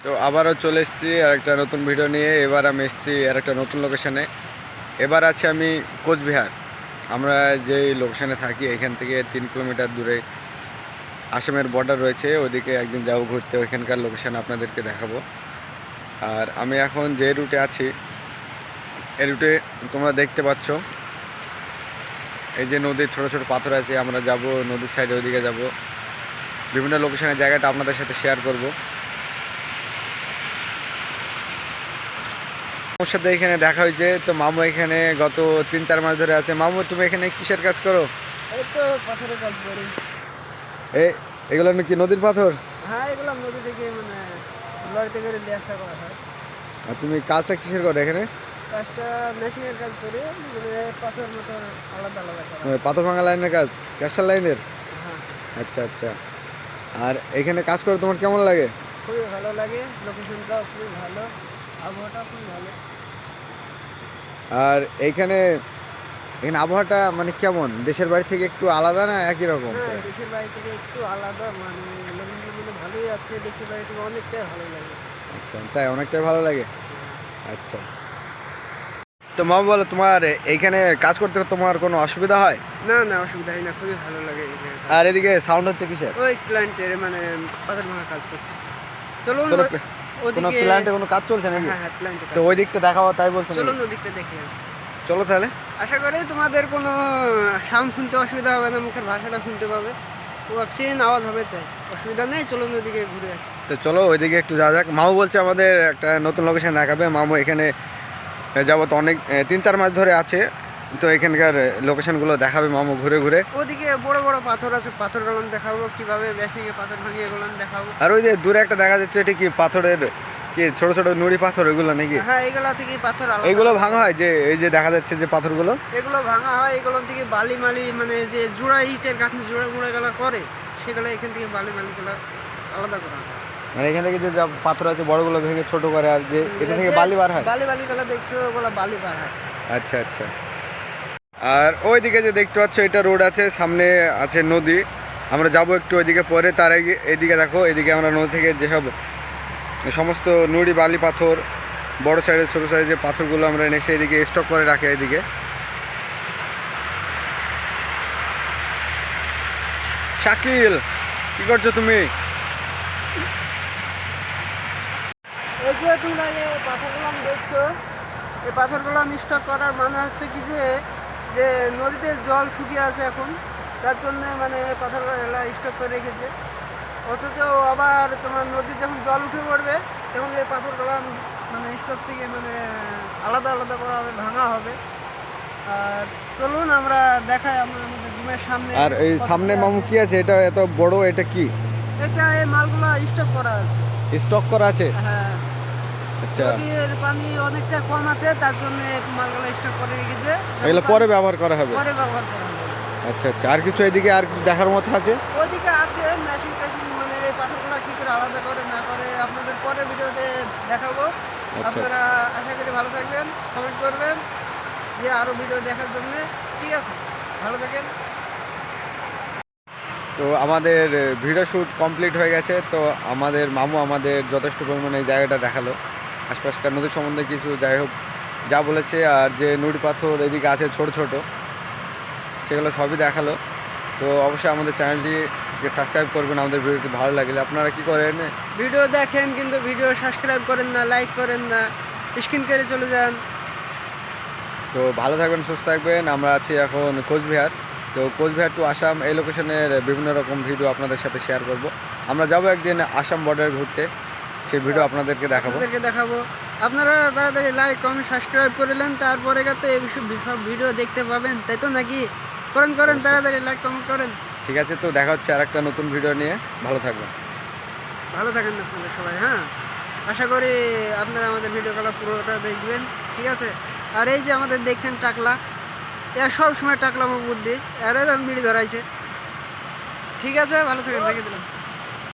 তো আবারও চলে এসেছি আর একটা নতুন ভিডিও নিয়ে। এবার আমি এসেছি আর একটা নতুন লোকেশানে। এবার আছি আমি কোচবিহার। আমরা যেই লোকেশানে থাকি এখান থেকে 3 কিলোমিটার দূরে আসামের বর্ডার রয়েছে, ওইদিকে একদিন যাবো ঘুরতে, ওইখানকার লোকেশান আপনাদেরকে দেখাবো। আর আমি এখন যে রুটে আছি এই রুটে তোমরা দেখতে পাচ্ছ এই যে নদীর ছোট ছোট পাথর আছে, আমরা যাব নদীর সাইডে, ওইদিকে যাব, বিভিন্ন লোকেশানের জায়গাটা আপনাদের সাথে শেয়ার করব। আমার সাথে এখানে দেখা হয়েছে, তো মামু এখানে গত 3-4 মাস ধরে আছে। মামু, তুমি এখানে কিসের কাজ করো? এই তো পাথরের কাজ করি। এগুলো কি নদীর পাথর? হ্যাঁ, এগুলো নদী থেকে মানে লরিতে করে নিয়ে আসা করা হয়। আর তুমি কাজটা কিসের করো এখানে? কাজটা মেশিনের কাজ করি, মানে পাথর মতো আলাদা আলাদা করা। পাথর ভাঙা লাইনের কাজ, ক্যাস্টার লাইনের? হ্যাঁ। আচ্ছা আচ্ছা। আর এখানে কাজ করে তোমার কেমন লাগে? খুবই ভালো লাগে, লোকেশনটাও খুবই ভালো, আবহাওয়াটাও খুবই ভালো। আর এখানে আবহাওয়াটা মানে কেমন? দেশের বাড়ি থেকে একটু আলাদা না একই রকম? হ্যাঁ, দেশের বাড়ি থেকে একটু আলাদা, মানে লোকেশনগুলো ভালোই আছে, দেশের বাড়ি থেকে অনেকটাই ভালো লাগে। আচ্ছা, তাই অনেকটাই ভালো লাগে। আচ্ছা, তো মামু বলো, তোমার এইখানে কাজ করতে তোমার কোনো অসুবিধা হয়? না না, অসুবিধা হয় না, খুবই ভালো লাগে। আর এদিকে সাউন্ড হচ্ছে কিসের? ওই ক্লায়েন্টের মানে পাথর ভাঙা কাজ করছে। চলুন কোনো প্ল্যান্টে কোনো কাজ চলছে নাকি? হ্যাঁ হ্যাঁ, প্ল্যান্টে। তো ওই দিকটা দেখাবো তাই বলছো? চলুন ওদিকটা দেখে আসি। চলো তাহলে। আশা করি তোমাদের কোনো সাউন্ড শুনতে অসুবিধা হবে না, মুখের ভাষাটা শুনতে পাবে, ও অক্সিজেন আওয়াজ হবে, তাই অসুবিধা নেই। চলুন ওদিকে ঘুরে আসি। তো চলো ওইদিকে একটু যাওয়া যাক। মামু বলছে আমাদের একটা নতুন লোকেশন দেখাবে। মামু এখানে যাবো তো অনেক 3-4 মাস ধরে আছে, তো এখানকার লোকেশনগুলো দেখাবে মামু ঘুরে ঘুরে। ওদিকে বড় বড় পাথর আছে, পাথরগুলো দেখাবো, কিভাবে মেশিনে পাথর ভাঙিয়ে এগুলো দেখাবো। আর ওই যে দূরে একটা দেখা যাচ্ছে, এটা কি পাথরের কি ছোট ছোট নুড়ি পাথর এগুলো নাকি? হ্যাঁ, এগুলো থেকে পাথর আলাদা। এগুলো ভাঙা হয়, যে এই যে দেখা যাচ্ছে যে পাথরগুলো, এগুলো ভাঙা হয়। এগুলো থেকে বালি মালি, মানে যে জোড়া ইটের গাঁথনি জোড়া মোড়াগুলো করে, সেগুলো এখান থেকে বালি মালিগুলো আলাদা করা হয়। মানে এখান থেকে যে যা পাথর আছে বড়গুলো ভেঙে ছোট করে, আর যে এটা থেকে বালি বার হয়। বালিগুলো দেখছো, ওগুলো বালি বার হয়। আচ্ছা আচ্ছা। আর ওইদিকে যে দেখতে পাচ্ছ এটা রোড আছে, সামনে আছে নদী, আমরা যাব একটু ওইদিকে পরে। তার আগে এইদিকে দেখো, এদিকে আমরা নদী থেকে যেসব সমস্ত নুড়ি বালি পাথর, বড় সাইজের ছোটো সাইজের পাথরগুলো আমরা এনে এদিকে স্টক করে রাখি। এদিকে শাকিল, কি করছো তুমি? এই যে তোমরা এই পাথরগুলো দেখছো, এই পাথরগুলো স্টক করার মানে হচ্ছে কি যে যে নদীতে জল শুকিয়ে আছে এখন, তার জন্য মানে পাথরগুলো স্টক করে রেখেছে। অথচ আবার তোমার নদীর যখন জল উঠে পড়বে, তখন এই পাথরগুলো মানে স্টক থেকে মানে আলাদা আলাদা করা হবে, ভাঙা হবে। আর চলুন আমরা দেখাই আমাদের রুমের সামনে। আর এই সামনে মামু কি আছে? এটা এত বড়, এটা কি? এটা এই মালগুলো স্টক করা আছে। স্টক করা আছে? হ্যাঁ। আচ্ছা, নদীর পানি অনেকটা কম আছে, তার জন্য মালগুলো স্টক করে রেখেছে। এগুলো পরে ব্যবহার করা হবে? পরে ব্যবহার করা হবে। আচ্ছা আচ্ছা। আর কিছু এদিকে আর কিছু দেখার মতো আছে? ওদিকে আছে মেশিন টেশিন, মানে এই পাথরগুলো কী করে আলাদা করে না করে আপনাদের পরে ভিডিওতে দেখাবো। আচ্ছা। আপনারা আশা করি ভালো থাকবেন, কমেন্ট করবেন যে আরও ভিডিও দেখার জন্য। ঠিক আছে, ভালো থাকেন। তো আমাদের ভিডিও শ্যুট কমপ্লিট হয়ে গেছে। তো আমাদের মামু আমাদের যথেষ্ট পরিমাণে এই জায়গাটা দেখালো, আশপাশকার নদী সম্বন্ধে কিছু, যাই হোক যা বলেছে। আর যে নুড়ি পাথর এদিকে আছে ছোট ছোট, সেগুলো সবই দেখালো। তো অবশ্যই আমাদের চ্যানেলটিকে সাবস্ক্রাইব করবেন আমাদের ভিডিওটি ভালো লাগলে। আপনারা কি করেন? ভিডিও দেখেন কিন্তু ভিডিও সাবস্ক্রাইব করেন না, লাইক করেন না, স্ক্রিন করে চলে যান। তো ভালো থাকবেন, সুস্থ থাকবেন। আমরা আছি এখন কোচবিহার। তো কোচবিহার টু আসাম এই লোকেশনের বিভিন্ন রকম ভিডিও আপনাদের সাথে শেয়ার করব। আমরা যাব একদিন আসাম বর্ডার ঘুরতে, সেই ভিডিও আপনাদেরকে দেখাবো। আপনারা তাড়াতাড়ি লাইক কমেন্ট সাবস্ক্রাইব করলেন, তারপরে তো এই সব ভিডিও দেখতে পাবেন, তাই তো নাকি? করেন তাড়াতাড়ি লাইক কমেন্ট করেন। ঠিক আছে, তো দেখা হচ্ছে আর একটা নতুন ভিডিও নিয়ে। ভালো থাকবেন আপনারা সবাই। হ্যাঁ, আশা করি আপনারা আমাদের ভিডিওগুলো পুরোটা দেখবেন। ঠিক আছে। আর এই যে আমাদের দেখছেন টাকলা, এর সব সময় টাকলা বুদ্ধি, এর ভিডিও ধরাইছে। ঠিক আছে, ভালো থাকেন, রেখে দিলাম।